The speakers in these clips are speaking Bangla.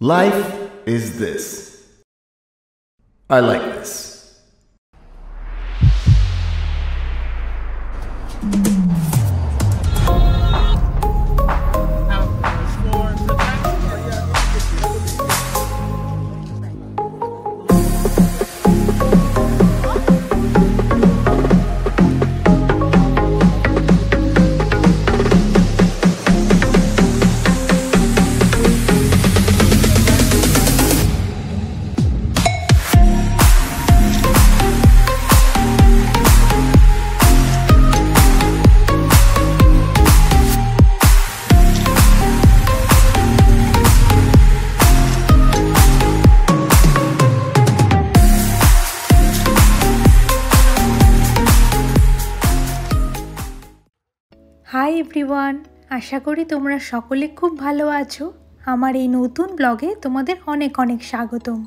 Life is this. I like this. Hi everyone, আশা করি তোমরা সকলে খুব ভালো আছো। আমার এই নতুন ব্লগে তোমাদের অনেক অনেক স্বাগতম।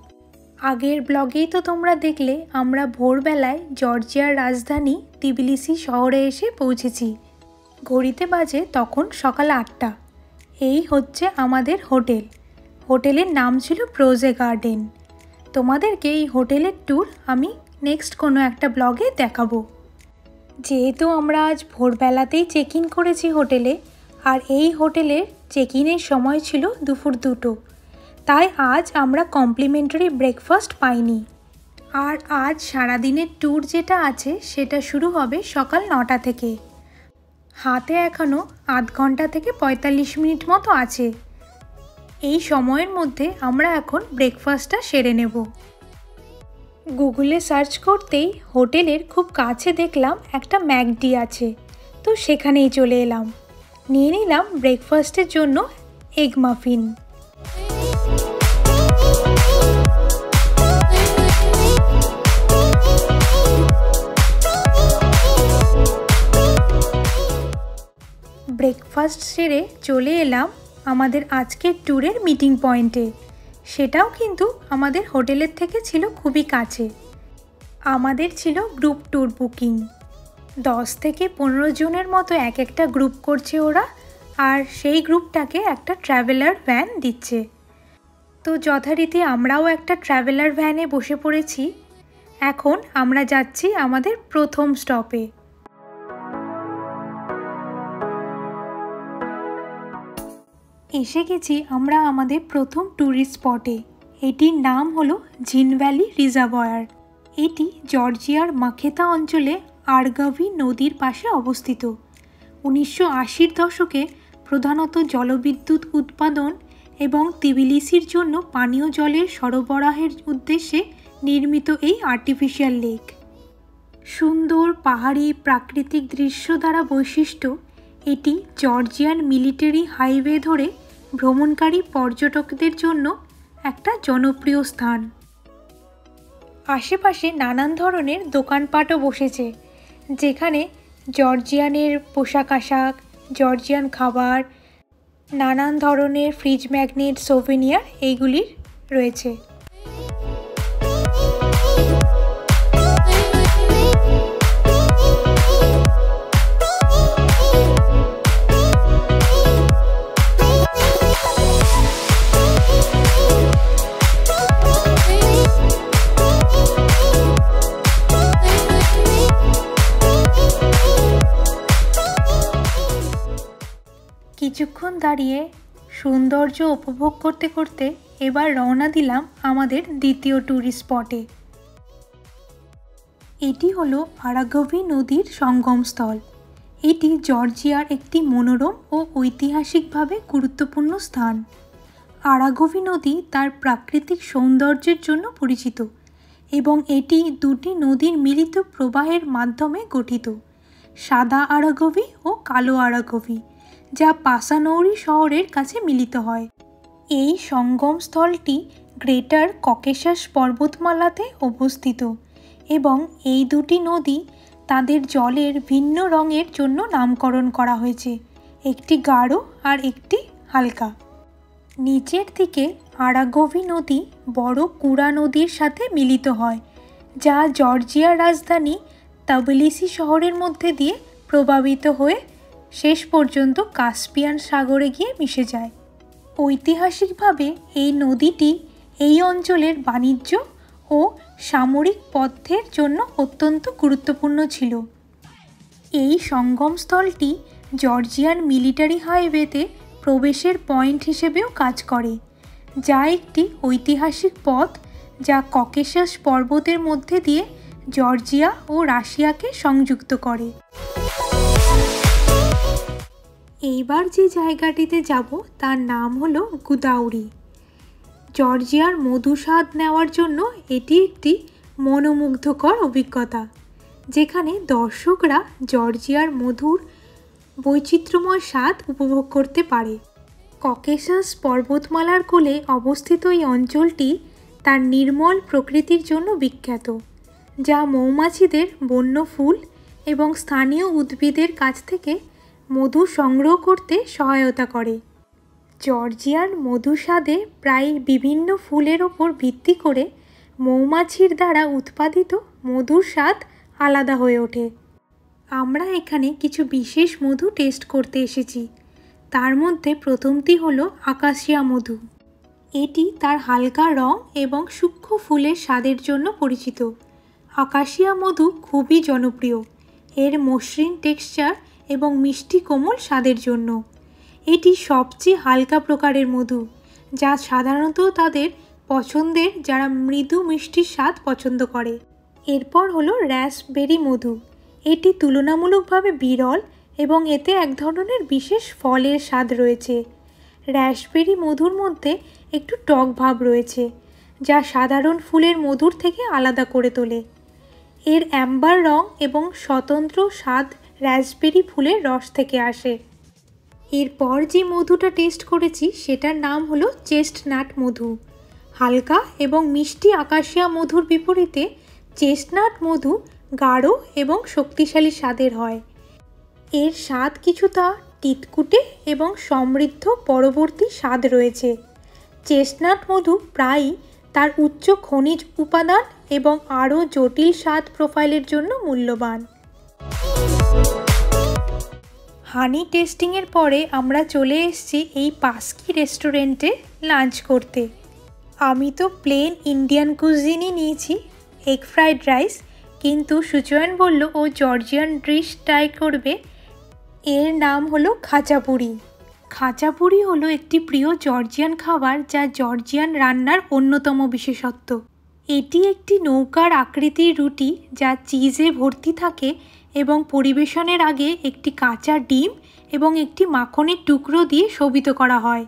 আগের ব্লগেই তো তোমরা দেখলে আমরা ভোরবেলায় জর্জিয়ার রাজধানী তিবিলিসি শহরে এসে পৌঁছেছি। ঘড়িতে বাজে তখন সকাল 8টা। এই হচ্ছে আমাদের হোটেল। হোটেলের নাম ছিল প্রোজে গার্ডেন। তোমাদেরকে এই হোটেলের ট্যুর আমি নেক্সট কোনো একটা ব্লগে দেখাবো। যেহেতু আমরা আজ ভোরবেলাতেই চেক ইন করেছি হোটেলে, আর এই হোটেলের চেক ইনের সময় ছিল দুপুর 2টো, তাই আজ আমরা কমপ্লিমেন্টারি ব্রেকফাস্ট পাইনি। আর আজ সারাদিনের ট্যুর যেটা আছে সেটা শুরু হবে সকাল 9টা থেকে। হাতে এখনও আধ ঘন্টা থেকে 45 মিনিট মতো আছে। এই সময়ের মধ্যে আমরা এখন ব্রেকফাস্টটা সেরে নেব। গুগলে সার্চ করতেই হোটেলের খুব কাছে দেখলাম একটা ম্যাকডি আছে, তো সেখানেই চলে এলাম। নিয়ে নিলাম ব্রেকফাস্টের জন্য এগ মাফিন। ব্রেকফাস্ট সেরে চলে এলাম আমাদের আজকের ট্যুরের মিটিং পয়েন্টে। সেটাও কিন্তু আমাদের হোটেলের থেকে ছিল খুবই কাছে। আমাদের ছিল গ্রুপ ট্যুর বুকিং। 10 থেকে 15 জনের মতো এক একটা গ্রুপ করছে ওরা, আর সেই গ্রুপটাকে একটা ট্রাভেলার ভ্যান দিচ্ছে। তো যথারীতি আমরাও একটা ট্রাভেলার ভ্যানে বসে পড়েছি। এখন আমরা যাচ্ছি আমাদের প্রথম স্টপে। এসে গেছি আমরা আমাদের প্রথম ট্যুরিস্ট স্পটে। এটির নাম হলো জিন ভ্যালি রিজার্ভয়ার। এটি জর্জিয়ার মাখেতা অঞ্চলে আরগাভি নদীর পাশে অবস্থিত। 1980-র দশকে প্রধানত জলবিদ্যুৎ উৎপাদন এবং তিবিলিসির জন্য পানীয় জলের সরবরাহের উদ্দেশ্যে নির্মিত এই আর্টিফিশিয়াল লেক। সুন্দর পাহাড়ি প্রাকৃতিক দৃশ্য দ্বারা বৈশিষ্ট্য এটি জর্জিয়ান মিলিটারি হাইওয়ে ধরে ভ্রমণকারী পর্যটকদের জন্য একটা জনপ্রিয় স্থান। আশেপাশে নানান ধরনের দোকানপাটও বসেছে, যেখানে জর্জিয়ানের পোশাক আশাক, জর্জিয়ান খাবার, নানান ধরনের ফ্রিজ ম্যাগনেট, সোভেনিয়ার এইগুলির রয়েছে। কিছুক্ষণ দাঁড়িয়ে সৌন্দর্য উপভোগ করতে করতে এবার রওনা দিলাম আমাদের দ্বিতীয় ট্যুরিস্ট স্পটে। এটি হলো আরাগভি নদীর সঙ্গমস্থল। এটি জর্জিয়ার একটি মনোরম ও ঐতিহাসিকভাবে গুরুত্বপূর্ণ স্থান। আরাগভি নদী তার প্রাকৃতিক সৌন্দর্যের জন্য পরিচিত এবং এটি দুটি নদীর মিলিত প্রবাহের মাধ্যমে গঠিত, সাদা আরাগভি ও কালো আরাগভি, যা পাসানৌরি শহরের কাছে মিলিত হয়। এই সঙ্গমস্থলটি গ্রেটার ককেশাস পর্বতমালাতে অবস্থিত এবং এই দুটি নদী তাদের জলের ভিন্ন রঙের জন্য নামকরণ করা হয়েছে, একটি গাঢ় আর একটি হালকা। নিচের দিকে আরাগভি নদী বড় কুরা নদীর সাথে মিলিত হয়, যা জর্জিয়ার রাজধানী তিবিলিসি শহরের মধ্যে দিয়ে প্রবাহিত হয়ে শেষ পর্যন্ত কাস্পিয়ান সাগরে গিয়ে মিশে যায়। ঐতিহাসিকভাবে এই নদীটি এই অঞ্চলের বাণিজ্য ও সামরিক পথের জন্য অত্যন্ত গুরুত্বপূর্ণ ছিল। এই সঙ্গমস্থলটি জর্জিয়ান মিলিটারি হাইওয়েতে প্রবেশের পয়েন্ট হিসেবেও কাজ করে, যা একটি ঐতিহাসিক পথ যা ককেশাস পর্বতের মধ্যে দিয়ে জর্জিয়া ও রাশিয়াকে সংযুক্ত করে। এইবার যে জায়গাটিতে যাব তার নাম হলো গুদাউরি। জর্জিয়ার মধু স্বাদ নেওয়ার জন্য এটি একটি মনোমুগ্ধকর অভিজ্ঞতা, যেখানে দর্শকরা জর্জিয়ার মধুর বৈচিত্র্যময় স্বাদ উপভোগ করতে পারে। ককেশাস পর্বতমালার কোলে অবস্থিত এই অঞ্চলটি তার নির্মল প্রকৃতির জন্য বিখ্যাত, যা মৌমাছিদের বন্য ফুল এবং স্থানীয় উদ্ভিদের কাছ থেকে মধু সংগ্রহ করতে সহায়তা করে। জর্জিয়ার মধু স্বাদে প্রায় বিভিন্ন ফুলের ওপর ভিত্তি করে মৌমাছির দ্বারা উৎপাদিত মধুর স্বাদ আলাদা হয়ে ওঠে। আমরা এখানে কিছু বিশেষ মধু টেস্ট করতে এসেছি। তার মধ্যে প্রথমটি হলো আকাশিয়া মধু। এটি তার হালকা রং এবং সূক্ষ্ম ফুলের স্বাদের জন্য পরিচিত। আকাশিয়া মধু খুবই জনপ্রিয় এর মসৃণ টেক্সচার এবং মিষ্টি কোমল স্বাদের জন্য। এটি সবচেয়ে হালকা প্রকারের মধু, যা সাধারণত তাদের পছন্দের যারা মৃদু মিষ্টির স্বাদ পছন্দ করে। এরপর হলো রাস্পবেরি মধু। এটি তুলনামূলকভাবে বিরল এবং এতে এক ধরনের বিশেষ ফলের স্বাদ রয়েছে। রাস্পবেরি মধুর মধ্যে একটু টক ভাব রয়েছে, যা সাধারণ ফুলের মধুর থেকে আলাদা করে তোলে। এর অ্যাম্বার রং এবং স্বতন্ত্র স্বাদ রাস্পবেরি ফুলের রস থেকে আসে। এরপর যে মধুটা টেস্ট করেছি সেটার নাম হলো চেস্টনাট মধু। হালকা এবং মিষ্টি আকাশিয়া মধুর বিপরীতে চেস্টনাট মধু গাঢ় এবং শক্তিশালী স্বাদের হয়। এর স্বাদ কিছুটা তিতকুটে এবং সমৃদ্ধ পরবর্তী স্বাদ রয়েছে। চেস্টনাট মধু প্রায়ই তার উচ্চ খনিজ উপাদান এবং আরও জটিল স্বাদ প্রোফাইলের জন্য মূল্যবান। হানি টেস্টিংয়ের পরে আমরা চলে এসেছি এই পাস্কি রেস্টুরেন্টে লাঞ্চ করতে। আমি তো প্লেন ইন্ডিয়ান কুজিনই নিয়েছি, এগ ফ্রাইড রাইস, কিন্তু সুচয়ন বলল ও জর্জিয়ান ডিশ ট্রাই করবে। এর নাম হলো খাঁচাপুরি। খাঁচাপুরি হলো একটি প্রিয় জর্জিয়ান খাবার যা জর্জিয়ান রান্নার অন্যতম বিশেষত্ব। এটি একটি নৌকার আকৃতির রুটি যা চিজে ভর্তি থাকে এবং পরিবেশনের আগে একটি কাঁচা ডিম এবং একটি মাখনের টুকরো দিয়ে শোভিত করা হয়।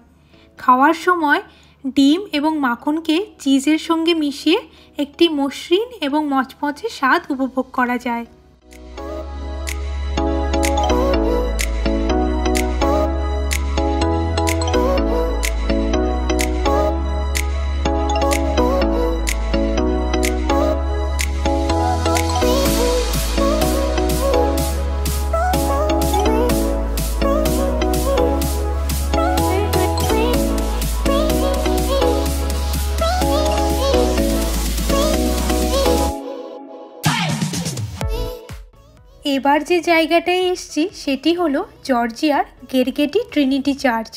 খাওয়ার সময় ডিম এবং মাখনকে চিজের সঙ্গে মিশিয়ে একটি মসৃণ এবং মচমচে স্বাদ উপভোগ করা যায়। এবার যে জায়গাটায় এসেছি সেটি হলো জর্জিয়ার গেরগেটি ট্রিনিটি চার্চ।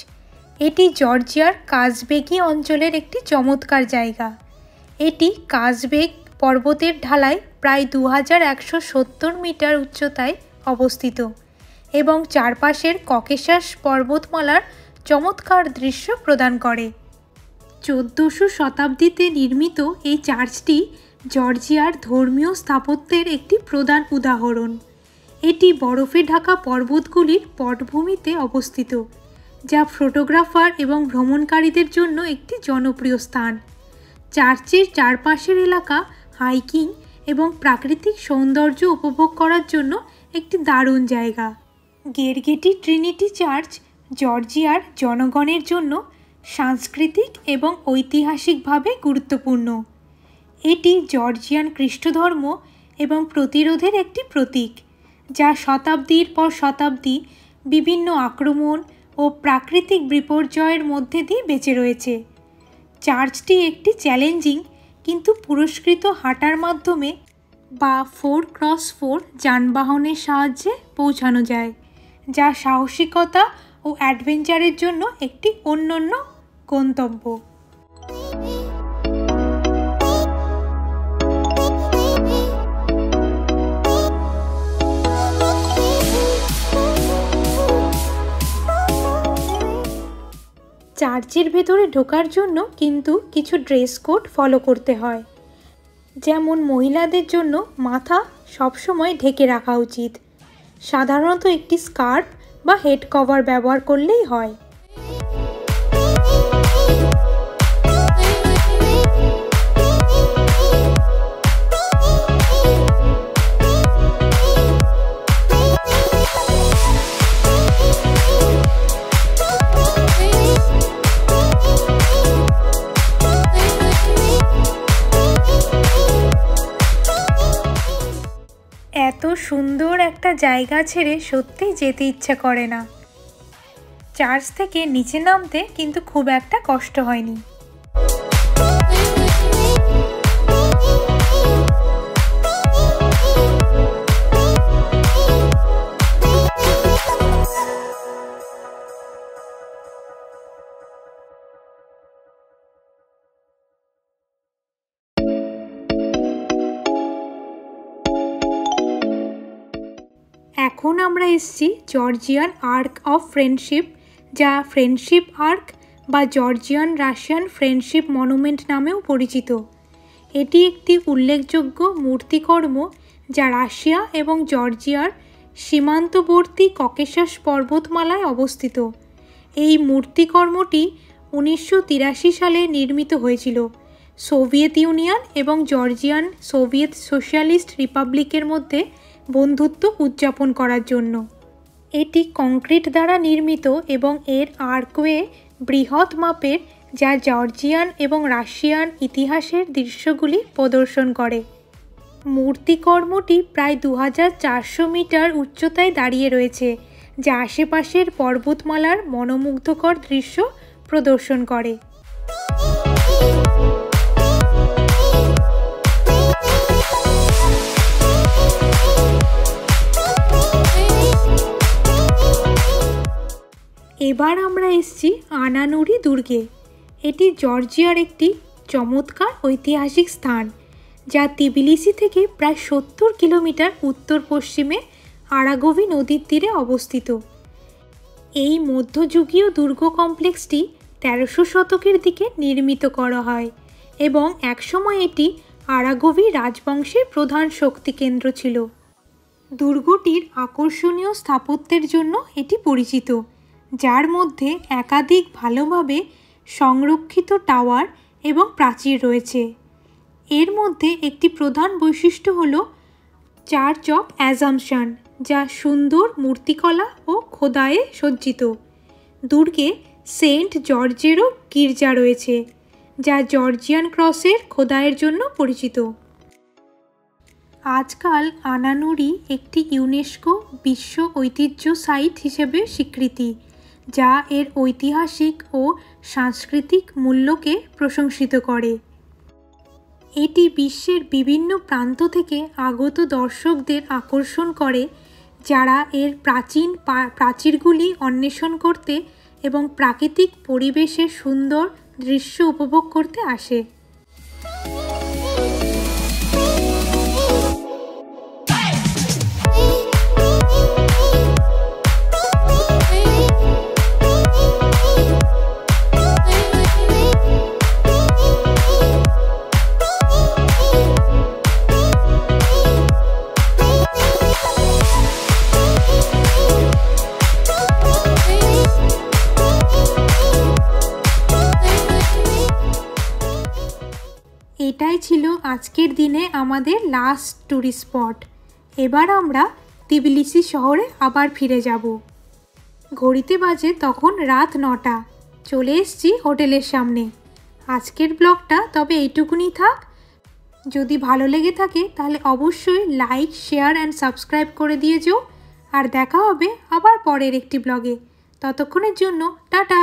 এটি জর্জিয়ার কাজবেগি অঞ্চলের একটি চমৎকার জায়গা। এটি কাজবেগ পর্বতের ঢালাই প্রায় 2170 মিটার উচ্চতায় অবস্থিত এবং চারপাশের ককেশাস পর্বতমালার চমৎকার দৃশ্য প্রদান করে। 1400 শতাব্দীতে নির্মিত এই চার্চটি জর্জিয়ার ধর্মীয় স্থাপত্যের একটি প্রধান উদাহরণ। এটি বরফে ঢাকা পর্বতগুলির পটভূমিতে অবস্থিত, যা ফটোগ্রাফার এবং ভ্রমণকারীদের জন্য একটি জনপ্রিয় স্থান। চার্চের চারপাশের এলাকা হাইকিং এবং প্রাকৃতিক সৌন্দর্য উপভোগ করার জন্য একটি দারুণ জায়গা। গেরগেটি ট্রিনিটি চার্চ জর্জিয়ার জনগণের জন্য সাংস্কৃতিক এবং ঐতিহাসিকভাবে গুরুত্বপূর্ণ। এটি জর্জিয়ান খ্রিস্টধর্ম এবং প্রতিরোধের একটি প্রতীক, যা শতাব্দীর পর শতাব্দী বিভিন্ন আক্রমণ ও প্রাকৃতিক বিপর্যয়ের মধ্যে দিয়ে বেঁচে রয়েছে। চার্চটি একটি চ্যালেঞ্জিং কিন্তু পুরস্কৃত হাঁটার মাধ্যমে বা 4x4 যানবাহনের সাহায্যে পৌঁছানো যায়, যা সাহসিকতা ও অ্যাডভেঞ্চারের জন্য একটি অনন্য গন্তব্য। চার্চের ভেতরে ঢোকার জন্য কিন্তু কিছু ড্রেস কোড ফলো করতে হয়। যেমন মহিলাদের জন্য মাথা সবসময় ঢেকে রাখা উচিত, সাধারণত একটি স্কার্ফ বা হেড কভার ব্যবহার করলেই হয়। এত সুন্দর একটা জায়গা ছেড়ে সত্যিই যেতে ইচ্ছা করে না। চার্চ থেকে নিচে নামতে কিন্তু খুব একটা কষ্ট হয়নি। এখন আমরা এসেছি জর্জিয়ান আর্ক অফ ফ্রেন্ডশিপ, যা ফ্রেন্ডশিপ আর্ক বা জর্জিয়ান রাশিয়ান ফ্রেন্ডশিপ মনুমেন্ট নামেও পরিচিত। এটি একটি উল্লেখযোগ্য মূর্তিকর্ম যা রাশিয়া এবং জর্জিয়ার সীমান্তবর্তী ককেশাস পর্বতমালায় অবস্থিত। এই মূর্তিকর্মটি 1983 সালে নির্মিত হয়েছিল সোভিয়েত ইউনিয়ন এবং জর্জিয়ান সোভিয়েত সোশ্যালিস্ট রিপাবলিকের মধ্যে বন্ধুত্ব উদযাপন করার জন্য। এটি কংক্রিট দ্বারা নির্মিত এবং এর আর্কওয়ে বৃহৎ মাপের, যা জর্জিয়ান এবং রাশিয়ান ইতিহাসের দৃশ্যগুলি প্রদর্শন করে। মূর্তিকর্মটি প্রায় 2400 মিটার উচ্চতায় দাঁড়িয়ে রয়েছে, যা আশেপাশের পর্বতমালার মনোমুগ্ধকর দৃশ্য প্রদর্শন করে। এবার আমরা এসেছি আনানুরি দুর্গে। এটি জর্জিয়ার একটি চমৎকার ঐতিহাসিক স্থান, যা তিবিলিসি থেকে প্রায় 70 কিলোমিটার উত্তর পশ্চিমে আরাগোভি নদীর তীরে অবস্থিত। এই মধ্যযুগীয় দুর্গ কমপ্লেক্সটি 1300 শতকের দিকে নির্মিত করা হয় এবং একসময় এটি আরাগোভি রাজবংশের প্রধান শক্তি কেন্দ্র ছিল। দুর্গটির আকর্ষণীয় স্থাপত্যের জন্য এটি পরিচিত, যার মধ্যে একাধিক ভালোভাবে সংরক্ষিত টাওয়ার এবং প্রাচীর রয়েছে। এর মধ্যে একটি প্রধান বৈশিষ্ট্য হল চার্চ অফ অ্যাজাম্পশন, যা সুন্দর মূর্তিকলা ও খোদায়ে সজ্জিত। দুর্গে সেন্ট জর্জেরও গির্জা রয়েছে, যা জর্জিয়ান ক্রসের খোদাইয়ের জন্য পরিচিত। আজকাল আনানুরি একটি ইউনেস্কো বিশ্ব ঐতিহ্য সাইট হিসেবে স্বীকৃতি, যা এর ঐতিহাসিক ও সাংস্কৃতিক মূল্যকে প্রশংসিত করে। এটি বিশ্বের বিভিন্ন প্রান্ত থেকে আগত দর্শকদের আকর্ষণ করে, যারা এর প্রাচীন প্রাচীরগুলি অন্বেষণ করতে এবং প্রাকৃতিক পরিবেশের সুন্দর দৃশ্য উপভোগ করতে আসে। এটাই ছিল আজকের দিনে আমাদের লাস্ট ট্যুরিস্ট স্পট। এবার আমরা তিবিলিসি শহরে আবার ফিরে যাব। ঘড়িতে বাজে তখন রাত 9টা। চলে এসেছি হোটেলের সামনে। আজকের ব্লগটা তবে এইটুকুনি থাক। যদি ভালো লেগে থাকে তাহলে অবশ্যই লাইক, শেয়ার অ্যান্ড সাবস্ক্রাইব করে দিয়ে যেও। আর দেখা হবে আবার পরের একটি ব্লগে। ততক্ষণের জন্য টাটা।